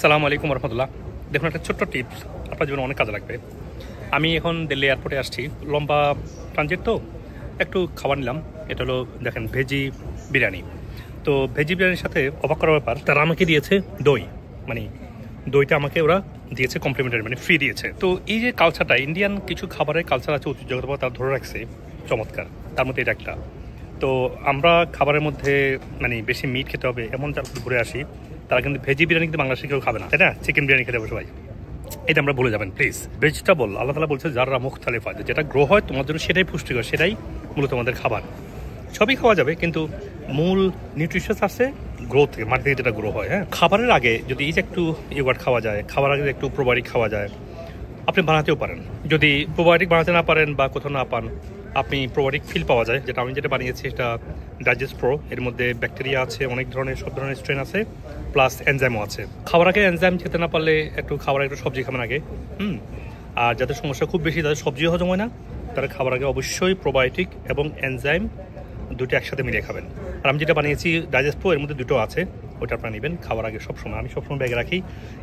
সালামু আলাইকুম রহমতুল্লাহ। দেখুন, একটা ছোট্ট টিপস আপনার জীবনে অনেক কাজে লাগবে। আমি এখন দিল্লি এয়ারপোর্টে আসছি, লম্বা ট্রানজিট, তো একটু খাবার নিলাম। এটা হলো দেখেন ভেজি বিরিয়ানি। তো ভেজি বিরিয়ানির সাথে অবাক করার ব্যাপার, তারা আমাকে দিয়েছে দই, মানে দইটা আমাকে ওরা দিয়েছে কমপ্লিমেন্টারি, মানে ফ্রি দিয়েছে। তো এই যে কালচারটা, ইন্ডিয়ান কিছু খাবারের কালচার আছে ঐতিহ্যগত, তারা ধরে রাখছে চমৎকার। তার মধ্যে এটা একটা। তো আমরা খাবারের মধ্যে মানে বেশি মিট খেতে হবে এমন যারা ঘুরে আসি, তারা কিন্তু ভেজি বিরিয়ানি কিন্তু বাংলাদেশে কেউ খাবে না, তাই না? চিকেন বিরিয়ানি খেতে হবে সবাই, এটা আমরা ভুলে যাবেন প্লিজ। ভেজিটেবল আল্লাহ তাআলা বলছে যারা মুখতালিফা, যেটা গ্রো হয় তোমার জন্য সেটাই পুষ্টিকর, সেটাই মূলত তোমাদের খাবার। সবই খাওয়া যাবে, কিন্তু মূল নিউট্রিশাস আছে গ্রোথ থেকে, মাটি থেকে যেটা গ্রো হয়। হ্যাঁ, খাবারের আগে যদি এই যে একটু ইয়োগার্ট খাওয়া যায়, খাবার আগে একটু প্রোবায়োটিক খাওয়া যায়, আপনি বানাতেও পারেন। যদি প্রোবায়োটিক বানাতে না পারেন বা কোথাও না পান, আপনি প্রোবায়োটিক ফিল পাওয়া যায়, যেটা আমি যেটা বানিয়েছি এটা ডাইজেস্ট প্রো। এর মধ্যে ব্যাকটেরিয়া আছে, অনেক ধরনের সব ধরনের স্ট্রেন আছে, প্লাস এনজাইমও আছে। খাবার আগে এনজাইম খেতে না পারলে একটু খাবার একটু সবজি খাবেন আগে। আর যাদের সমস্যা খুব বেশি, তাদের সবজিও হজম হয় না, তারা খাবার আগে অবশ্যই প্রোবায়োটিক এবং এনজাইম দুটো একসাথে মিলিয়ে খাবেন। আর আমি যেটা বানিয়েছি ডাইজেস্ট প্রো, এর মধ্যে দুটো আছে, ওইটা আপনারা নেবেন খাবার আগে সবসময়। আমি সবসময় ব্যাগে রাখি,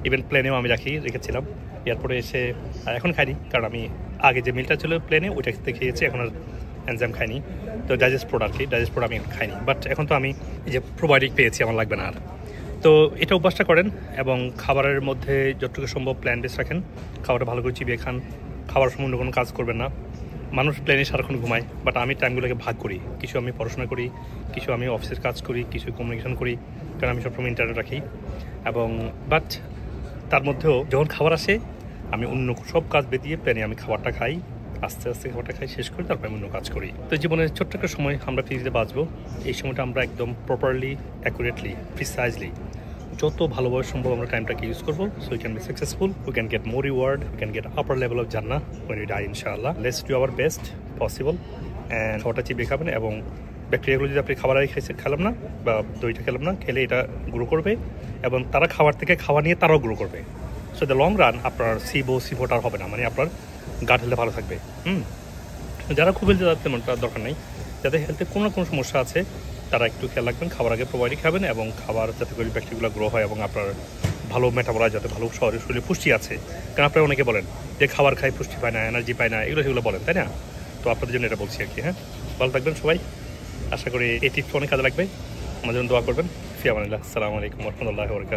ইভেন প্লেনেও আমি রেখেছিলাম। এয়ারপোর্টে এসে এখন খাইনি, কারণ আমি আগে যে মিলটা ছিল প্লেনে ওইটা খেয়েছি, এখন আর এনজাইম খাইনি। তো ডাইজেস্ট প্রো আর কি, ডাইজেস্ট প্রো আমি খাইনি, বাট এখন তো আমি এই যে প্রোবায়োটিক পেয়েছি, আমার লাগবে না আর। তো এটা অভ্যাসটা করেন, এবং খাবারের মধ্যে যতটুকু সম্ভব প্ল্যান বেস রাখেন। খাবারটা ভালো করে চিবিয়ে খান, খাবার সময় অন্য কোনো কাজ করবেন না। মানুষ প্লেনে সারাক্ষণ ঘুমায়, বাট আমি টাইমগুলোকে ভাগ করি। কিছু আমি পড়াশোনা করি, কিছু আমি অফিসের কাজ করি, কিছু কমিউনিকেশন করি, কারণ আমি সবসময় ইন্টারনেট রাখি। এবং বাট তার মধ্যেও যখন খাবার আসে, আমি অন্য সব কাজ বেরিয়ে প্লেনে আমি খাবারটা খাই, আস্তে আস্তে খাবারটা খাই, শেষ করে তারপরে অন্য কাজ করি। তো জীবনের ছোট্ট একটা সময় আমরা পৃথিবীতে বাঁচবো, এই সময়টা আমরা একদম প্রপারলি, অ্যাকুরেটলি, প্রিসাইজলি যত ভালোভাবে সম্ভব আমরা টাইমটাকে ইউজ করবো, so we can be successful, we can get more reward, we can get upper level of Jannah when we die ইনশাআল্লাহ। Let's do our best possible. And খাবারটা চিবিয়ে খাবেন, এবং ব্যাকটেরিয়াগুলো যদি আপনি খাবার আগে খেলাম না বা দইটা খেলাম না, খেলে এটা গ্রো করবে, এবং তারা খাবার থেকে খাওয়া নিয়ে তারাও গ্রো করবে। সো দ্য লং রান আপনার সিভোটা আর হবে না, মানে আপনার গাট হেলথ ভালো থাকবে। যারা খুব হেলথে যাচ্ছে তেমন তার দরকার নেই, যাদের হেলথে কোনো না কোনো সমস্যা আছে তারা একটু খেয়াল রাখবেন, খাবার আগে প্রোবায়োটিক খাবেন, এবং খাবার যাতে করে ব্যাকটেরিয়াগুলো গ্রো হয় এবং আপনার ভালো মেটাবলাইজ, যাতে ভালো শরীরে পুষ্টি আছে। কারণ আপনারা অনেকে বলেন যে খাবার খাই পুষ্টি পায় না, এনার্জি পায় না, সেগুলো বলেন, তাই না? তো আপনাদের জন্য এটা বলছি আর কি। হ্যাঁ, ভালো থাকবেন সবাই, আশা করি এই টিপস অনেক কাজে লাগবে। আমার জন্য দোয়া করবেন। ফি আমানিল্লাহ। আসসালামু আলাইকুম ওয়া রাহমাতুল্লাহি ওয়া বারাকাতুহু।